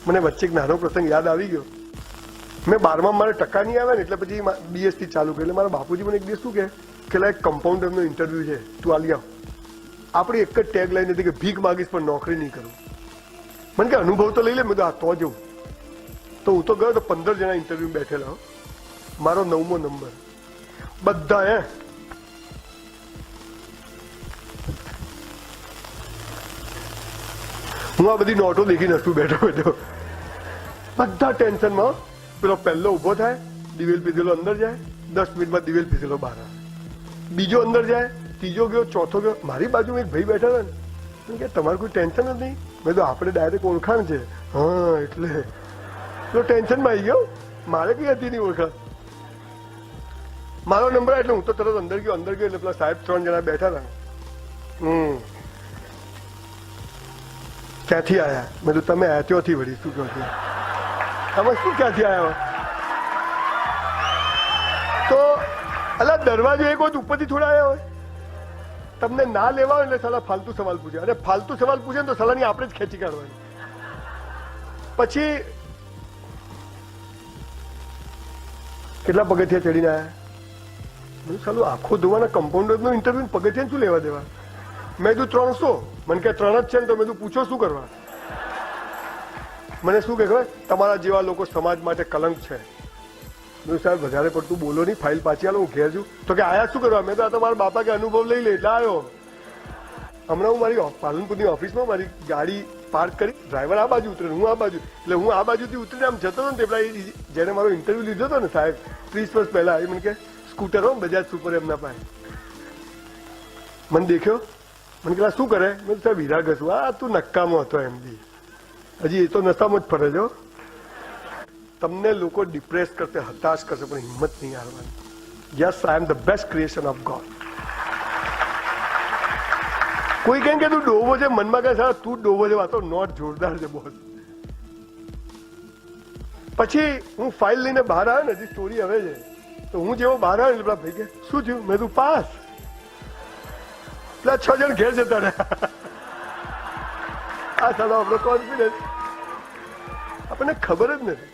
મને વચ્ચે એક નાનો પ્રસંગ યાદ આવી ગયો. મેં 12માં મારે ટકા નહીં આવ્યા ને એટલે પછી બીએસટી ચાલુ કરી. એટલે મારા બાપુજી મને એક દિવસ શું કહે કે એક કમ્પાઉન્ડરનો ઇન્ટરવ્યુ છે, તું આલી આવ. આપણી એક જ ટેગ લાઈન હતી કે ભીખ માગીશ પણ નોકરી નહીં કરું. મને કે અનુભવ તો લઈ લે. મેં તો આ તો જવું. તો હું તો ગયો તો 15 જણા ઇન્ટરવ્યુ બેઠેલા. મારો 9મો નંબર. બધા હું આ બધી નોટો દેખીને હસું બેઠો. બધા ટેન્શનમાં. પેલો પહેલો ઉભો થાય, દિવેલ પીધેલો અંદર જાય, 10 મિનિટમાં દિવેલ પીધેલો બહાર આવે. બીજો અંદર જાય, ત્રીજો ગયો, ચોથો ગયો. મારી બાજુમાં એક ભાઈ બેઠા હતા ને કે તમારે કોઈ ટેન્શન જ નહીં. મેં તો આપણે ડાયરેક્ટ ઓળખાણ છે. હા એટલે તો ટેન્શનમાં આવી ગયો. મારે કઈ હતી નહીં ઓળખાણ. મારો નંબર એટલે હું તો તરત અંદર ગયો એટલે પેલા સાહેબ 3 જણા બેઠા હતા. ક્યાંથી આયા? મેં તો તમે આયા ત્યાંથી વળી. શું કહો છો તમે? શું ક્યાંથી આવ્યા? તો અલા દરવાજો એક વખત ઉપરથી થોડા આવ્યા હોય. તમને ના લેવા હોય એટલે સાલા ફાલતુ સવાલ પૂછે. અને ફાલતુ સવાલ પૂછે ને તો સાલાની આપણે જ ખેંચી કાઢવાની. પછી કેટલા પગથિયા ચડીને આવ્યા? સાલું આખો ધોવાના કમ્પાઉન્ડરનો ઇન્ટરવ્યુ પગથિયા શું લેવા દેવા? મેં કીધું 300. મને કે 3 જ છે ને. તો મેં પૂછો શું કરવા? મને શું કે ખબર, તમારા જેવા લોકો સમાજ માટે કલંક છે. મેં સાહેબ વધારે પડતું બોલો નહીં, ફાઇલ પાછી આલો, હું ઘેર છું. તો કે આયા શું કરવા? મેં તો આ તો મારા બાપા કે અનુભવ લઈ લે એટલે આવ્યો. હમણાં હું મારી પાલનપુરની ઓફિસમાં મારી ગાડી પાર્ક કરી, ડ્રાઈવર આ બાજુ ઉતરે, હું આ બાજુ. એટલે હું આ બાજુથી ઉતરીને આમ જતો હતો ને પેલા જેને મારો ઇન્ટરવ્યુ લીધો હતો ને સાહેબ 30 વર્ષ પહેલા, એ મને કે સ્કૂટર હો બજાજ સુપર એમના પાસે. મને દેખ્યો, મને કહેલા શું કરે? મેં સાહેબ હીરા ઘસું. આ તું નક્કામાં હતો એમ બી. હજી એ તો નશામાં જ ફરે છો. તમને લોકો ડિપ્રેસ કરશે, હતાશ કરશે, પણ હિંમત નહીં હારવાની. Yes, I am the best creation of God. કોઈ કેમ કે તું ડોવો છે, મનમાં કહે સારા તું ડોવો છે. વાતો નોટ જોરદાર છે બોસ. પછી હું ફાઇલ લઈને બહાર આવ્યો ને, હજી સ્ટોરી હવે છે. તો હું જેવો બહાર આવ્યો એટલે પેલા ભાઈ કે શું થયું? મેં તું પાસ. પેલા 6 જણ ઘેર જતા રહ્યા. આ સાલો આપણો કોન્ફિડન્સ. આપણને ખબર જ નથી.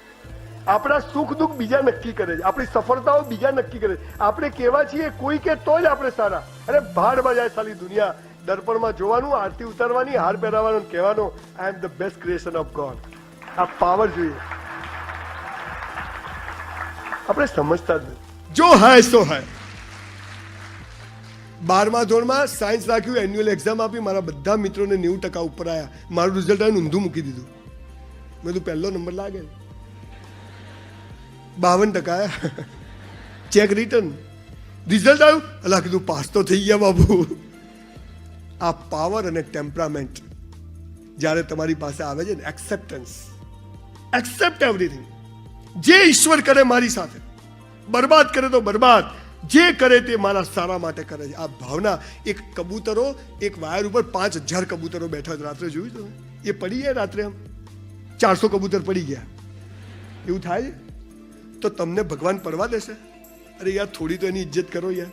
આપણા સુખ દુઃખ બીજા નક્કી કરે છે, આપણી સફળતાઓ બીજા નક્કી કરે છે. આપણે કેવા છીએ કોઈ કે તો જ આપણે સારા. અરે ભાડમાં જાય સાલી દુનિયા. દર્પણમાં જોવાનું, આરતી ઉતારવાની, હાર પહેરાવાનો, કહેવાનો I am the best creation of God. આ પાવર જોઈએ. આપણે સમજતા જ નથી. જો હાય સો હાય. 12મા ધોરણમાં સાયન્સ રાખ્યું, એન્યુઅલ એક્ઝામ આપી, મારા બધા મિત્રોને 90% ઉપર આવ્યા. મારું રિઝલ્ટ આવીને ઊંધું મૂકી દીધું. મેં તો પહેલો નંબર લાગે, 52% આવ્યા. ચેક રિટર્ન, રિઝલ્ટ આવ્યું, અલા કીધું પાસ તો થઈ ગયા બાબુ. આ પાવર અને ટેમ્પરામેન્ટ જ્યારે તમારી પાસે આવે છે ને, એક્સેપ્ટન્સ, એક્સેપ્ટ એવરીથિંગ. જે ઈશ્વર કરે મારી સાથે, બરબાદ કરે તો બરબાદ, જે કરે તે મારા સારા માટે કરે છે. આ ભાવના. એક કબૂતરો એક વાયર ઉપર 5000 કબૂતરો બેઠા. રાત્રે જોયું તમે? એ પડી ગયા રાત્રે, આમ 400 કબૂતર પડી ગયા. એવું થાય છે? તો તમને ભગવાન પડવા દેશે? અરે યાર થોડી તો એની ઇજ્જત કરો યાર.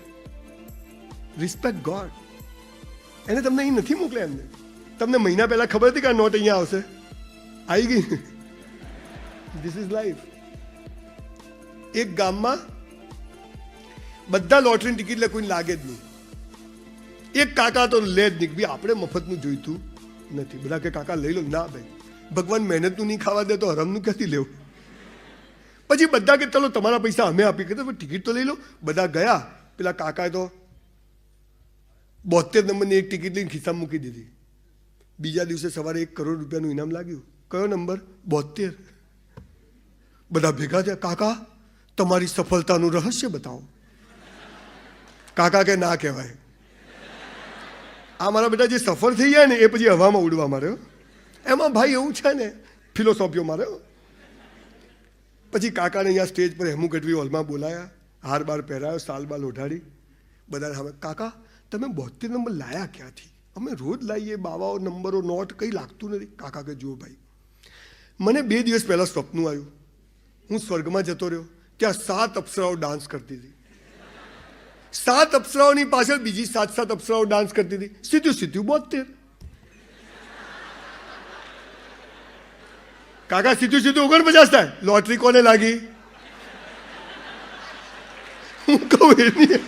Respect God. એને તમને અહીં નથી મોકલ્યા. એમને તમને મહિના પહેલા ખબર હતી કે આ નોટ અહીંયા આવશે? આવી ગઈ. This is life. એક ગામમાં બધા લોટરીની ટિકિટ લે, કોઈને લાગે જ નહીં. એક કાકા તો લે જ નહીં. ભાઈ આપણે મફતનું જોઈતું નથી. બધા કે કાકા લઈ લો. ના ભાઈ, ભગવાન મહેનતનું નહીં ખાવા દે તો હરામનું ક્યાંથી લેવું? પછી બધા કે ચલો તમારા પૈસા અમે આપી કે ટિકિટ તો લઈ લો. બધા ગયા. પેલા કાકાએ તો 72 નંબરની એક ટિકિટ લઈને ખિસ્સામાં મૂકી દીધી. બીજા દિવસે સવારે 1 કરોડ રૂપિયાનું ઇનામ લાગ્યું. કયો નંબર? 72. બધા ભેગા થયા. કાકા તમારી સફળતાનું રહસ્ય બતાવો. કાકા કે ના કહેવાય. આ મારા બેટા જે સફળ થઈ જાય ને એ પછી હવામાં ઉડવા માર્યો. એમાં ભાઈ એવું છે ને, ફિલોસોફીઓ માર્યો. પછી કાકાને અહીંયા સ્ટેજ પર હેમુ ગઢવી હોલમાં બોલાયા, હાર બાર પહેરાયો, સાલ બાલ ઓઢાડી. બધા સામે કાકા તમે 72 નંબર લાયા ક્યાંથી? અમે રોજ લાવીએ બાવાઓ નંબરો નોટ, કંઈ લાગતું નથી. કાકા કે જુઓ ભાઈ, મને 2 દિવસ પહેલાં સ્વપ્ન આવ્યું. હું સ્વર્ગમાં જતો રહ્યો. ત્યાં 7 અપ્સરાઓ ડાન્સ કરતી હતી. 7 અપ્સરાઓની પાછળ બીજી 7 અપ્સરાઓ ડાન્સ કરતી હતી. સીધું 72. કાકા સીધું સીધું 49 થાય. લોટરી કોને લાગી? હું કહું એની